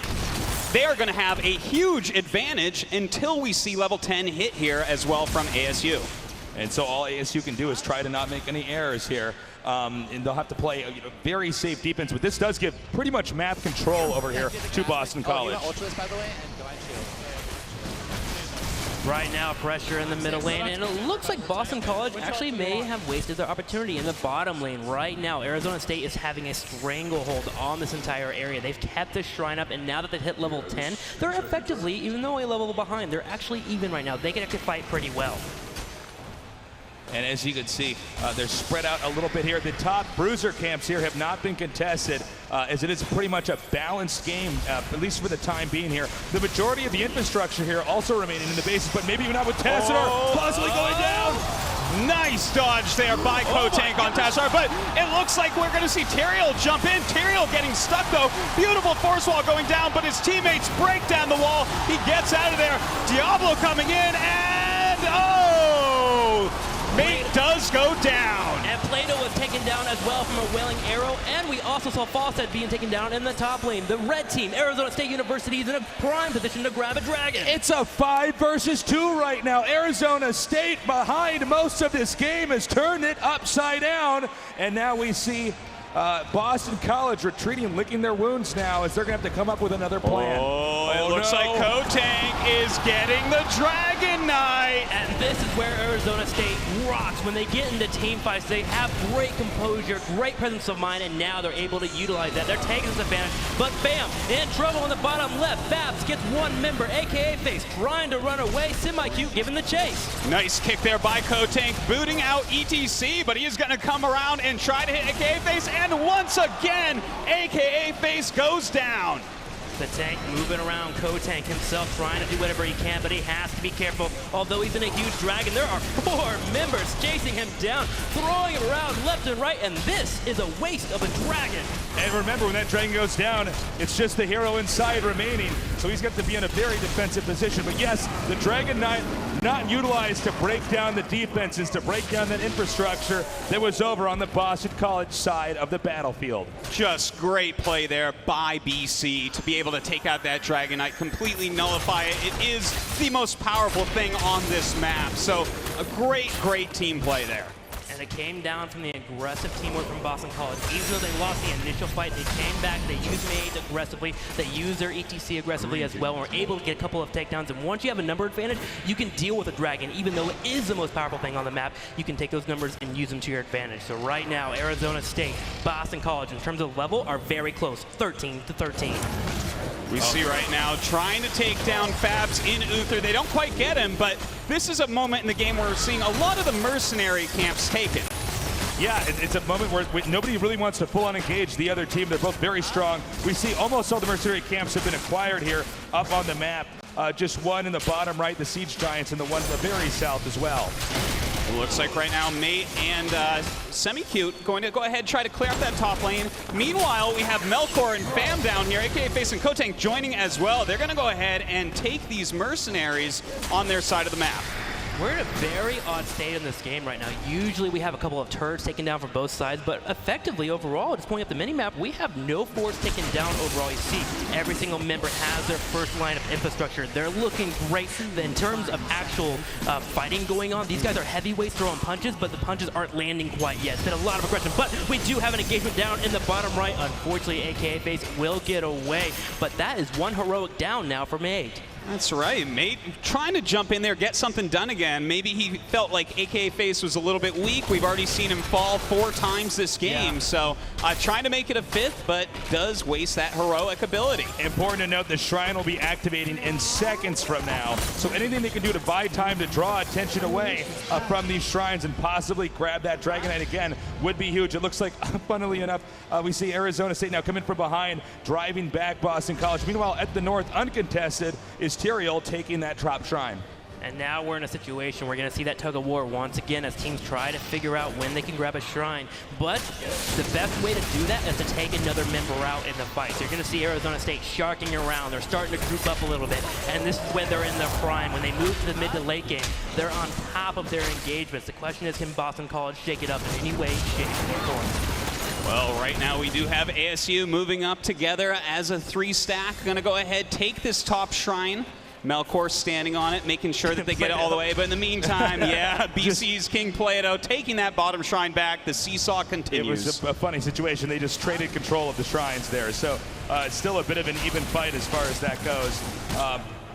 They are going to have a huge advantage until we see level 10 hit here as well from ASU. And so all ASU can do is try to not make any errors here. And they'll have to play a very safe defense, but this does give pretty much map control over here to Boston College. Right now, pressure in the middle lane, and it looks like Boston College actually may have wasted their opportunity in the bottom lane. Right now, Arizona State is having a stranglehold on this entire area. They've kept this shrine up, and now that they've hit level 10, they're effectively, even though a level behind, they're actually even right now. They can actually fight pretty well. And as you can see, they're spread out a little bit here. The top bruiser camps here have not been contested, as it is pretty much a balanced game, at least for the time being here. The majority of the infrastructure here also remaining in the bases, but maybe even not with Tassadar possibly going down. Nice dodge there by Kotank on Tassadar, but it looks like we're going to see Tyrael jump in. Tyrael getting stuck, though. Beautiful force wall going down, but his teammates break down the wall. He gets out of there. Diablo coming in, and Mate does go down. And Plato was taken down as well from a Wailing Arrow, and we also saw Falstad being taken down in the top lane. The red team, Arizona State University, is in a prime position to grab a dragon. It's a 5 versus 2 right now. Arizona State, behind most of this game, has turned it upside down, and now we see Boston College retreating, licking their wounds now, as they're going to have to come up with another plan. It looks like Kotank is getting the Dragon Knight. And this is where Arizona State rocks. When they get into team fights, they have great composure, great presence of mind, and now they're able to utilize that. They're taking this advantage, but bam, in trouble on the bottom left. Babs gets one member, AKA FaZe, trying to run away. Semicute giving the chase. Nice kick there by Kotank, booting out ETC, but he is going to come around and try to hit AKA FaZe, and once again, AKA FaZe goes down. The tank moving around, Kotank himself trying to do whatever he can, but he has to be careful. Although he's in a huge dragon, there are 4 members chasing him down, throwing him around left and right, and this is a waste of a dragon. And remember, when that dragon goes down, it's just the hero inside remaining, so he's got to be in a very defensive position. But yes, the Dragon Knight not utilized to break down the defenses, to break down that infrastructure that was over on the Boston College side of the battlefield. Just great play there by BC to be able to take out that Dragon Knight, completely nullify it. It is the most powerful thing on this map, so a great team play there. And it came down from the aggressive teamwork from Boston College. Even though they lost the initial fight, they came back, they used Mage aggressively, they used their ETC aggressively as well, and were able to get a couple of takedowns. And once you have a number advantage, you can deal with a Dragon. Even though it is the most powerful thing on the map, you can take those numbers and use them to your advantage. So right now, Arizona State, Boston College, in terms of level, are very close, 13-13. We see right now trying to take down Fabs in Uther. They don't quite get him, but this is a moment in the game where we're seeing a lot of the mercenary camps taken. Yeah, it's a moment where nobody really wants to full-on engage the other team. They're both very strong. We see almost all the mercenary camps have been acquired here up on the map. Just one in the bottom right, the Siege Giants, and the one to the very south as well. It looks like right now Mate and Semi-Cute going to go ahead and try to clear up that top lane. Meanwhile, we have Melkor and Fam down here, aka Face and Kotank, joining as well. They're going to go ahead and take these mercenaries on their side of the map. We're in a very odd state in this game right now. Usually we have a couple of turrets taken down from both sides, but effectively overall, just pulling up the minimap, we have no force taken down overall. You see, every single member has their first line of infrastructure. They're looking great in terms of actual fighting going on. These guys are heavyweights throwing punches, but the punches aren't landing quite yet. It's been a lot of aggression, but we do have an engagement down in the bottom right. Unfortunately, AKA Face will get away, but that is one heroic down now for Mate. That's right, Mate trying to jump in there, get something done again. Maybe he felt like AKA Face was a little bit weak. We've already seen him fall 4 times this game, so trying to make it a 5th, but does waste that heroic ability. Important to note the Shrine will be activating in seconds from now, so anything they can do to buy time to draw attention away from these Shrines and possibly grab that Dragonite again would be huge. It looks like, funnily enough, we see Arizona State now coming from behind, driving back Boston College. Meanwhile, at the north, uncontested, is Tyrael taking that top Shrine. And now we're in a situation where we're going to see that tug of war once again as teams try to figure out when they can grab a Shrine. But the best way to do that is to take another member out in the fight. So you're going to see Arizona State sharking around. They're starting to group up a little bit. And this is when they're in their prime. When they move to the mid to late game, they're on top of their engagements. The question is, can Boston College shake it up in any way, shape, or form? Well, right now we do have ASU moving up together as a 3-stack. Going to go ahead, take this top Shrine. Melkor standing on it, making sure that they get it all the way. But in the meantime, yeah, BC's King Plato taking that bottom Shrine back. The seesaw continues. It was a funny situation. They just traded control of the Shrines there. So it's still a bit of an even fight as far as that goes.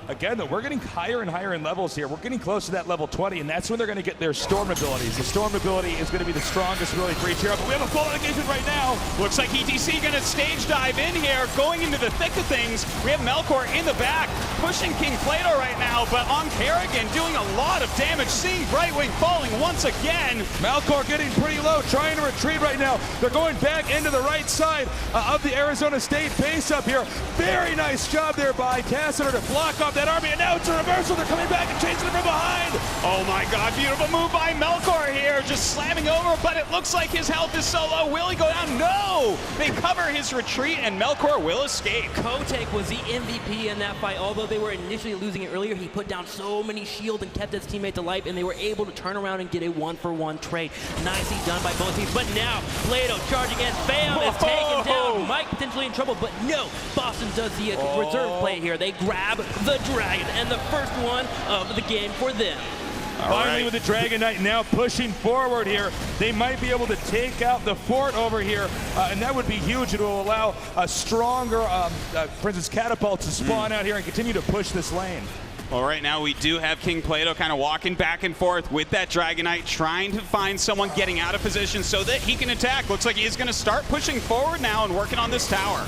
Again, though, we're getting higher and higher in levels here. We're getting close to that level 20, and that's when they're going to get their Storm abilities. The Storm ability is going to be the strongest really for each hero, but we have a full engagement right now. Looks like ETC going to stage dive in here, going into the thick of things. We have Melkor in the back, pushing King Plato right now, but on Kerrigan doing a lot of damage, seeing Brightwing falling once again. Melkor getting pretty low, trying to retreat right now. They're going back into the right side of the Arizona State base up here. Very nice job there by Tassiter to block off that army, and now it's a reversal. They're coming back and chasing it from behind. Oh my god, beautiful move by Melkor here, just slamming over, but it looks like his health is so low. Will he go down? No! They cover his retreat, and Melkor will escape. Kotank was the MVP in that fight. Although they were initially losing it earlier, he put down so many shields and kept his teammates alive, and they were able to turn around and get a 1-for-1 trade. Nicely done by both teams, but now Plato charging in. Bam is taken down. Mike potentially in trouble, but no. Boston does the reserve play here. They grab the Dragon, and the first one of the game for them. Finally, with the Dragonite now pushing forward here, they might be able to take out the fort over here, and that would be huge. It will allow a stronger, for instance, catapult to spawn out here and continue to push this lane. Well, right now we do have King Plato kind of walking back and forth with that Dragonite, trying to find someone getting out of position so that he can attack. Looks like he's going to start pushing forward now and working on this tower.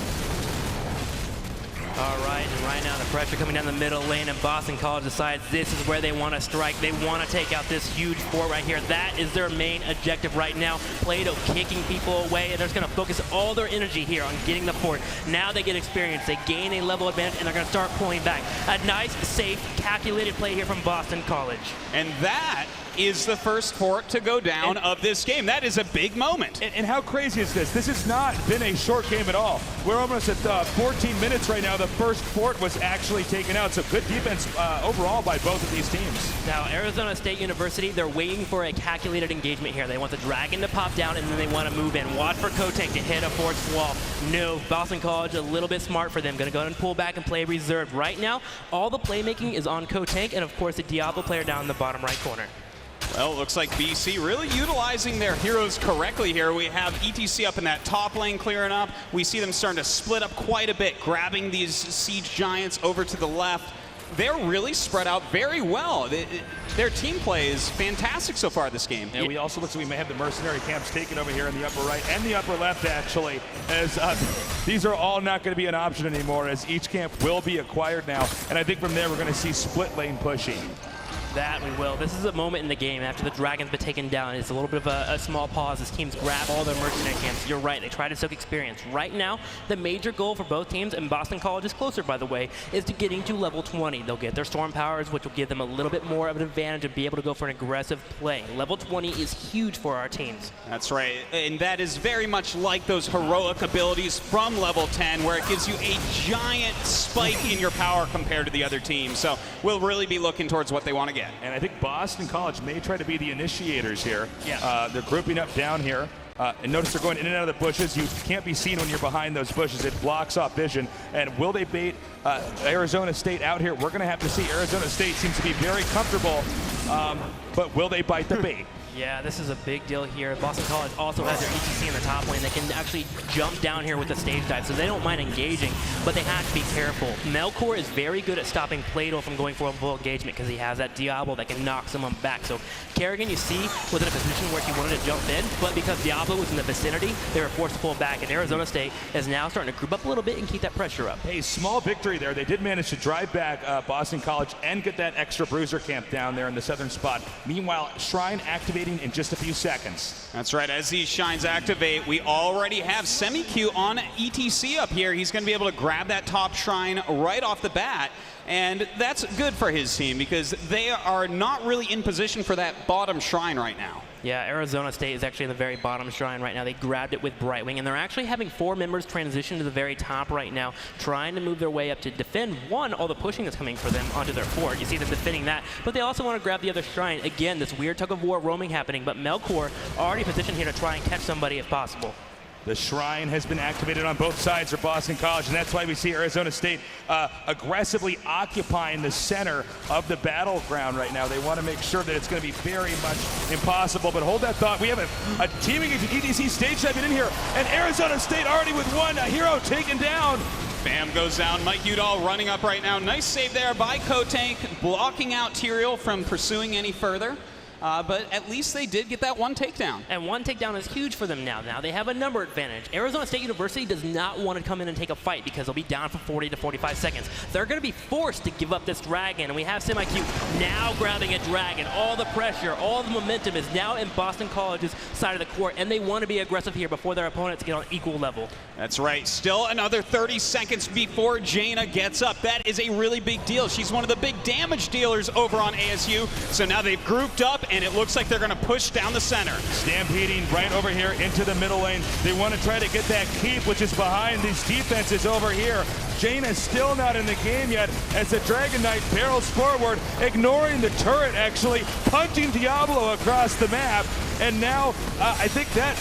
All right, and right now the pressure coming down the middle lane, and Boston College decides this is where they want to strike. They want to take out this huge fort right here. That is their main objective right now. Plato kicking people away, and they're just going to focus all their energy here on getting the fort. Now they get experience. They gain a level advantage, and they're going to start pulling back. A nice, safe, calculated play here from Boston College. And that is the first fort to go down of this game. That is a big moment. And how crazy is this? This has not been a short game at all. We're almost at 14 minutes right now. The first fort was actually taken out. So good defense overall by both of these teams. Now, Arizona State University, they're waiting for a calculated engagement here. They want the Dragon to pop down, and then they want to move in. Watch for Kotank to hit a fort's wall. No, Boston College, a little bit smart for them. Going to go ahead and pull back and play reserved. Right now, all the playmaking is on Kotank, and of course the Diablo player down in the bottom right corner. Well, it looks like BC really utilizing their heroes correctly here. We have ETC up in that top lane clearing up. We see them starting to split up quite a bit, grabbing these siege giants over to the left. They're really spread out very well. Their team play is fantastic so far this game. And we also looks like we may have the mercenary camps taken over here in the upper right and the upper left, actually, as these are all not going to be an option anymore, as each camp will be acquired now. And I think from there we're going to see split lane pushing. That we will. This is a moment in the game after the Dragon's been taken down. It's a little bit of a small pause as teams grab all their mercenary camps. You're right, they try to soak experience. Right now, the major goal for both teams, and Boston College is closer, by the way, is to getting to level 20. They'll get their storm powers, which will give them a little bit more of an advantage to be able to go for an aggressive play. Level 20 is huge for our teams. That's right, and that is very much like those heroic abilities from level 10, where it gives you a giant spike in your power compared to the other team. So we'll really be looking towards what they want to get. And I think Boston College may try to be the initiators here. Yeah. They're grouping up down here. And notice they're going in and out of the bushes. You can't be seen when you're behind those bushes. It blocks off vision. And will they bait Arizona State out here? We're going to have to see. Arizona State seems to be very comfortable, but will they bite the bait? Yeah, this is a big deal here. Boston College also has their ETC in the top lane that can actually jump down here with the stage dive, so they don't mind engaging, but they have to be careful. Melkor is very good at stopping Plato from going for a full engagement because he has that Diablo that can knock someone back. So Kerrigan, you see, was in a position where she wanted to jump in, but because Diablo was in the vicinity, they were forced to pull back, and Arizona State is now starting to group up a little bit and keep that pressure up. Hey, small victory there. They did manage to drive back Boston College and get that extra bruiser camp down there in the southern spot. Meanwhile, Shrine activating in just a few seconds. That's right. As these shines activate, we already have Semi-Q on ETC up here. He's going to be able to grab that top shrine right off the bat. And that's good for his team because they are not really in position for that bottom shrine right now. Yeah, Arizona State is actually in the very bottom shrine right now. They grabbed it with Brightwing, and they're actually having 4 members transition to the very top right now, trying to move their way up to defend, one, all the pushing that's coming for them onto their fort. You see them defending that, but they also want to grab the other shrine. Again, this weird tug-of-war roaming happening, but Melkor already positioned here to try and catch somebody if possible. The shrine has been activated on both sides for Boston College, and that's why we see Arizona State aggressively occupying the center of the battleground right now. They want to make sure that it's going to be very much impossible, but hold that thought. We have a teaming ETC stage diving in here, and Arizona State already with one hero taken down. Bam goes down. Mike Udall running up right now. Nice save there by Kotank, blocking out Tyrael from pursuing any further. But at least they did get that one takedown. And one takedown is huge for them now. Now they have a number advantage. Arizona State University does not want to come in and take a fight because they'll be down for 40 to 45 seconds. They're going to be forced to give up this dragon, and we have Semi-Q now grabbing a dragon. All the pressure, all the momentum is now in Boston College's side of the court, and they want to be aggressive here before their opponents get on equal level. That's right. Still another 30 seconds before Jaina gets up. That is a really big deal. She's one of the big damage dealers over on ASU. So now they've grouped up, and it looks like they're going to push down the center. Stampeding right over here into the middle lane. They want to try to get that keep, which is behind these defenses over here. Jaina's still not in the game yet as the Dragon Knight barrels forward, ignoring the turret actually, punching Diablo across the map. And now I think that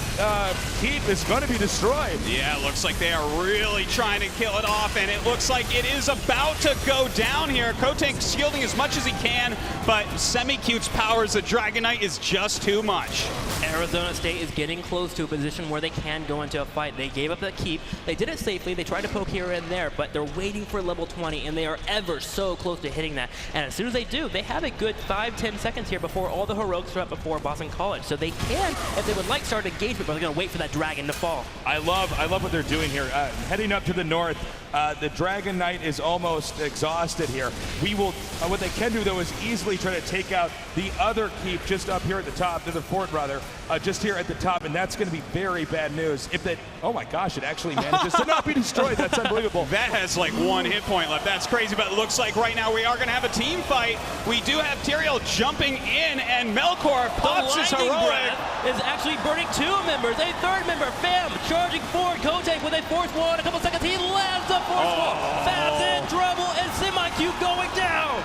keep is going to be destroyed. Yeah, it looks like they are really trying to kill it off, and it looks like it is about to go down here. Kotank shielding as much as he can, but Semi-Cute's power as a Dragon Knight is just too much. Arizona State is getting close to a position where they can go into a fight. They gave up that keep. They did it safely. They tried to poke here and there, but they're waiting for level 20, and they are ever so close to hitting that. And as soon as they do, they have a good 5-10 seconds here before all the heroics are up before Boston College. So they can, if they would like, start engagement, but they're going to wait for that dragon to fall. I love what they're doing here. Heading up to the north, the Dragon Knight is almost exhausted here. We will, what they can do though is easily try to take out the other keep just up here at the top, the fort rather, just here at the top, and that's going to be very bad news. If that, oh my gosh, it actually manages to not be destroyed. That's unbelievable. That has like 1 hit point left. That's crazy, but it looks like right now we are going to have a team fight. We do have Tyrael jumping in, and Melkor pops his heroic. Is actually burning 2 members. A 3rd member, Fam, charging forward. Kotank with a force wall in a couple seconds. He lands the force wall. Fab's in trouble, and Semi-Q going down.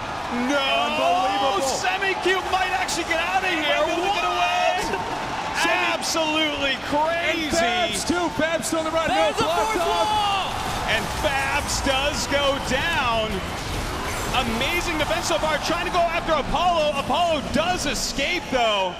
No! Unbelievable. Semi-Q might actually get out of here. Absolutely crazy. And Fabs too. Fabs still on the run. There's No, a force wall. And Fabs does go down. Amazing defense so far, trying to go after Apollo. Apollo does escape, though.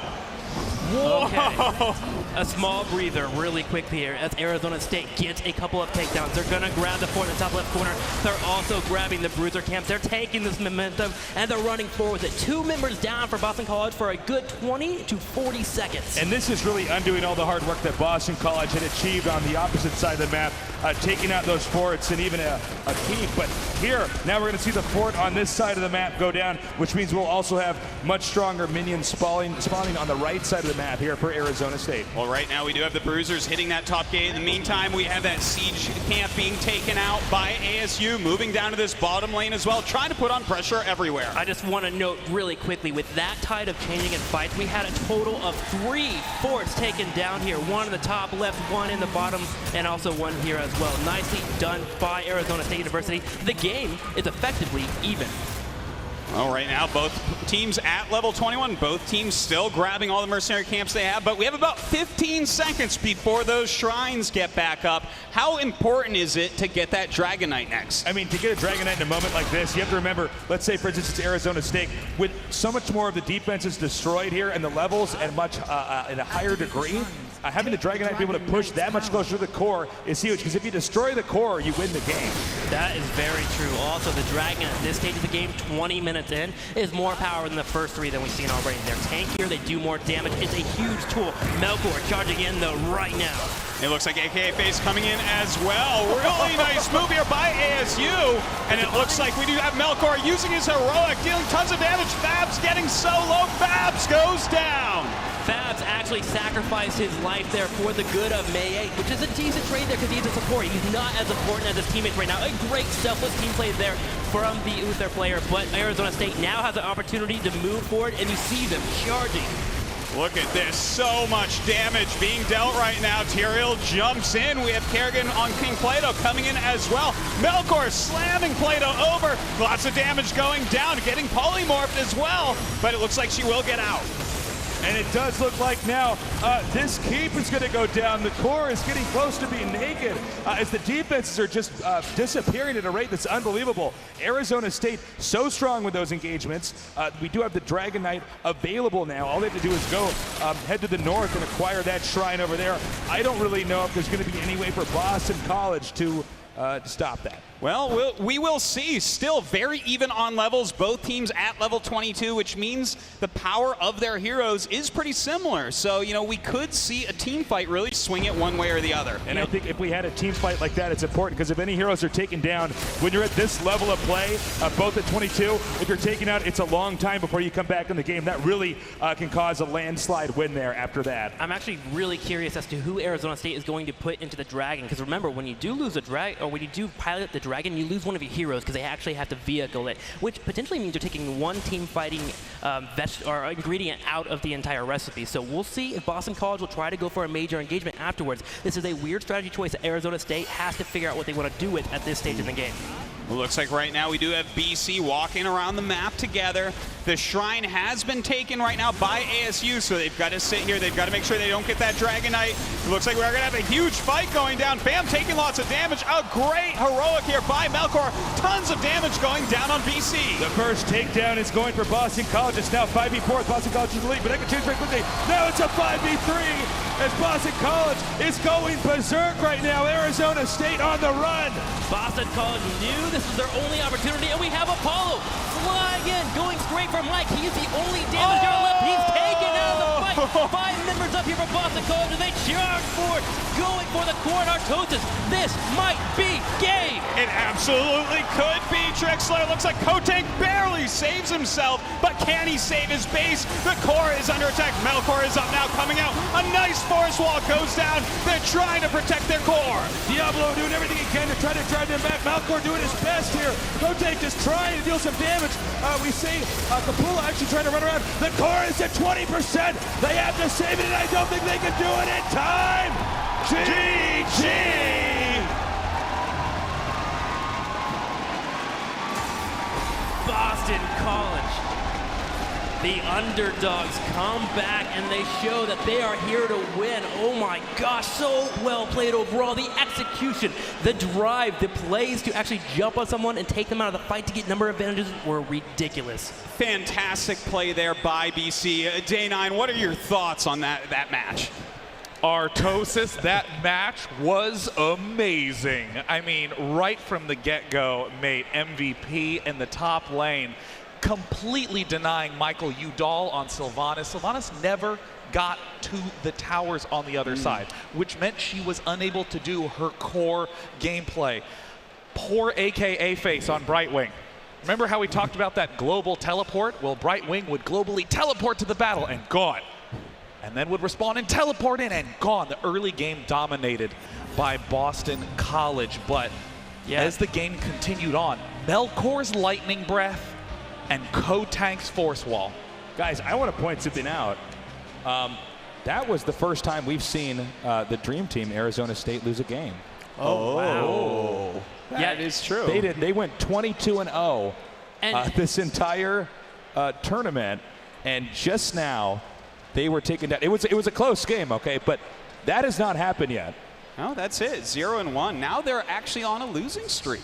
Whoa! Okay. A small breather really quickly here as Arizona State gets a couple of takedowns. They're going to grab the fort in the top left corner. They're also grabbing the bruiser camps. They're taking this momentum, and they're running forward with it. 2 members down for Boston College for a good 20 to 40 seconds. And this is really undoing all the hard work that Boston College had achieved on the opposite side of the map, taking out those forts and even a keep. But here, now we're going to see the fort on this side of the map go down, which means we'll also have much stronger minions spawning on the right side of the map here for Arizona State. Well, right now we do have the bruisers hitting that top gate. In the meantime, we have that siege camp being taken out by ASU, moving down to this bottom lane as well, trying to put on pressure everywhere. I just want to note really quickly, with that tide of changing in fights, we had a total of 3 forts taken down here. 1 in the top left, 1 in the bottom, and also 1 here as well. Nicely done by Arizona State University. The game is effectively even. Well, right now, both teams at level 21, both teams still grabbing all the mercenary camps they have, but we have about 15 seconds before those shrines get back up. How important is it to get that Dragon Knight next? I mean, to get a Dragon Knight in a moment like this, you have to remember, let's say, for instance, it's Arizona State, with so much more of the defenses destroyed here and the levels at much at a higher degree, having the Dragon Knight be able to push that much closer to the core is huge, because if you destroy the core, you win the game. That is very true. Also, the Dragon at this stage of the game, 20 minutes in, is more power than the first 3 that we've seen already. They're tankier, they do more damage. It's a huge tool. Melkor charging in, though, right now. It looks like AKA Face coming in as well. Really nice move here by ASU. And it looks like we do have Melkor using his heroic, dealing tons of damage. Fabs getting so low. Fabs goes down. Fabs actually sacrificed his life there for the good of May 8, which is a decent trade there because he's a support. He's not as important as his teammates right now. A great selfless team play there from the Uther player, but Arizona State now has an opportunity to move forward, and you see them charging. Look at this, so much damage being dealt right now. Tyrael jumps in. We have Kerrigan on King Plato coming in as well. Melkor slamming Plato over. Lots of damage going down, getting polymorphed as well, but it looks like she will get out. And it does look like now this keep is going to go down. The core is getting close to being naked as the defenses are just disappearing at a rate that's unbelievable. Arizona State so strong with those engagements. We do have the Dragon Knight available now. All they have to do is go head to the north and acquire that shrine over there. I don't really know if there's going to be any way for Boston College to stop that. Well, we will see. Still very even on levels. Both teams at level 22, which means the power of their heroes is pretty similar. So, you know, we could see a team fight really swing it one way or the other. And I think if we had a team fight like that, it's important, because if any heroes are taken down, when you're at this level of play, both at 22, if you're taken out, it's a long time before you come back in the game. That really can cause a landslide win there after that. I'm actually really curious as to who Arizona State is going to put into the Dragon, because remember, when you do lose a Dragon, or when you do pilot the Dragon, you lose one of your heroes because they actually have to vehicle it, which potentially means you're taking one team fighting or ingredient out of the entire recipe. So we'll see if Boston College will try to go for a major engagement afterwards. This is a weird strategy choice that Arizona State has to figure out what they want to do with at this stage in the game. It looks like right now we do have BC walking around the map together. The shrine has been taken right now by ASU, so they've got to sit here. They've got to make sure they don't get that Dragon Knight. It looks like we're going to have a huge fight going down. Bam taking lots of damage. A great heroic here by Melkor. Tons of damage going down on BC. The first takedown is going for Boston College. It's now 5v4. Boston College is the lead, but that can change very quickly. Now it's a 5v3 as Boston College is going berserk right now. Arizona State on the run. Boston College knew this was their only opportunity, and we have Apollo flying in, going straight for Mike. He's the only damager left. He's taken out of the fight. 5 members up here for Boston College, and they charge forward, going for the core and Artosis. This might be game. It absolutely could be. Trixler looks like Kotank barely saves himself, but can he save his base? The core is under attack. Melkor is up now, coming out. A nice forest wall goes down. They're trying to protect their core. Diablo doing everything he can to try to drive them back. Melkor doing his best here. Kotank just trying to deal some damage. We see Kapula actually trying to run around. The core is at 20%. They have to save it, and I don't think they can do it in time. GG! Boston College The underdogs come back and they show that they are here to win. Oh my gosh, so well played overall. The execution, the drive, the plays to actually jump on someone and take them out of the fight to get number advantages were ridiculous. Fantastic play there by BC. Day9, what are your thoughts on that match? Artosis, that match was amazing. I mean, right from the get-go, made MVP in the top lane, completely denying Michael Udall on Sylvanas. Sylvanas never got to the towers on the other side, which meant she was unable to do her core gameplay. Poor AKA face on Brightwing. Remember how we talked about that global teleport? Well, Brightwing would globally teleport to the battle and gone. And then would respawn and teleport in and gone. The early game dominated by Boston College. But as the game continued on, Melkor's Lightning Breath and Kotank's Force Wall. Guys, I want to point something out. That was the first time we've seen the Dream Team, Arizona State, lose a game. Oh, wow. That is true. They did. They went 22-0 this entire tournament, and just now they were taken down. It was a close game, okay, but that has not happened yet. No, that's it. 0-1. Now they're actually on a losing streak.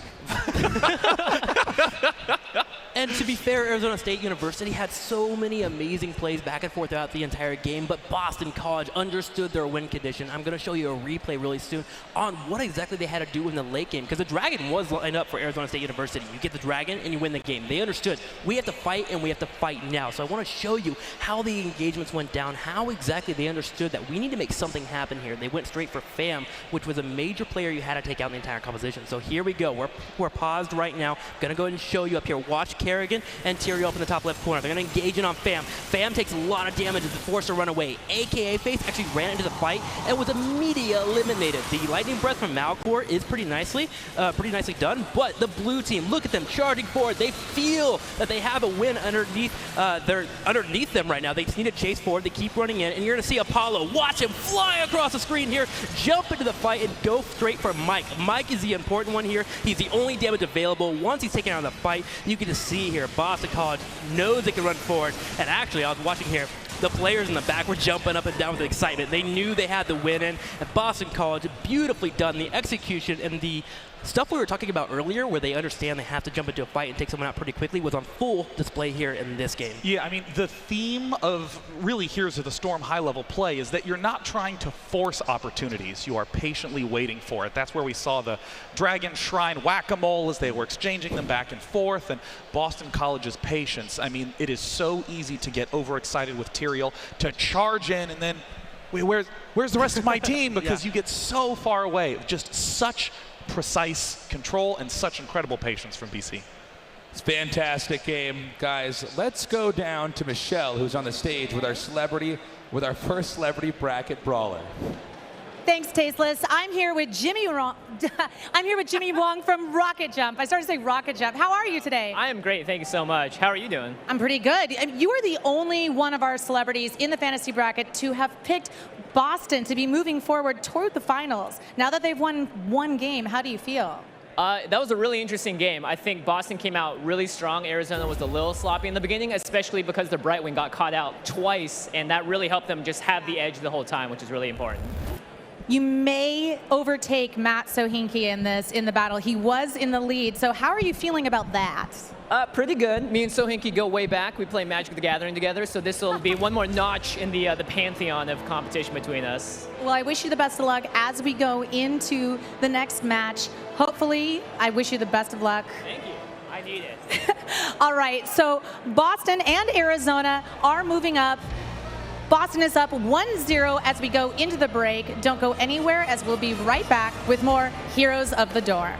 And to be fair, Arizona State University had so many amazing plays back and forth throughout the entire game, but Boston College understood their win condition. I'm going to show you a replay really soon on what exactly they had to do in the late game, because the Dragon was lined up for Arizona State University. You get the Dragon and you win the game. They understood we have to fight and we have to fight now. So I want to show you how the engagements went down, how exactly they understood that we need to make something happen here. They went straight for Pham, which was a major player you had to take out in the entire composition. So here we go. We're paused right now. I'm going to go ahead and show you up here. Watch Kerrigan and Tyrael up in the top left corner. They're going to engage in on Pham. Pham takes a lot of damage as it's forced to run away. AKA Face actually ran into the fight and was immediately eliminated. The Lightning Breath from Malcor is pretty nicely done, but the blue team, look at them charging forward. They feel that they have a win underneath them right now. They just need to chase forward. They keep running in, and you're going to see Apollo. Watch him fly across the screen here, jump into the fight, and go straight for Mike. Mike is the important one here. He's the only damage available. Once he's taken out of the fight, you can just see here, Boston College knows they can run forward. And actually, I was watching here, the players in the back were jumping up and down with excitement. They knew they had the win in. And Boston College, beautifully done. The execution and the stuff we were talking about earlier, where they understand they have to jump into a fight and take someone out pretty quickly, was on full display here in this game. Yeah, I mean, the theme of really Heroes of the Storm high-level play is that you're not trying to force opportunities. You are patiently waiting for it. That's where we saw the Dragon Shrine whack-a-mole as they were exchanging them back and forth, and Boston College's patience. I mean, it is so easy to get overexcited with Tyrael, to charge in, and then, wait, where's the rest of my team? Because you get so far away. Just such precise control and such incredible patience from BC. It's a fantastic game, guys. Let's go down to Michelle, who's on the stage with our first celebrity bracket brawler. Thanks, Tasteless. I'm here with Jimmy Wong from Rocket Jump. I started to say Rocket Jump. How are you today? I am great. Thank you so much. How are you doing? I'm pretty good. You are the only one of our celebrities in the fantasy bracket to have picked Boston to be moving forward toward the finals. Now that they've won one game, how do you feel? That was a really interesting game. I think Boston came out really strong. Arizona was a little sloppy in the beginning, especially because their Brightwing got caught out twice, and that really helped them just have the edge the whole time, which is really important. You may overtake Matt Sohinki in the battle. He was in the lead, so how are you feeling about that? Pretty good. Me and Sohinki go way back. We play Magic the Gathering together, so this will be one more notch in the pantheon of competition between us. Well, I wish you the best of luck as we go into the next match. Hopefully, I wish you the best of luck. Thank you. I need it. All right, so Boston and Arizona are moving up. Boston is up 1-0 as we go into the break. Don't go anywhere, as we'll be right back with more Heroes of the Dorm.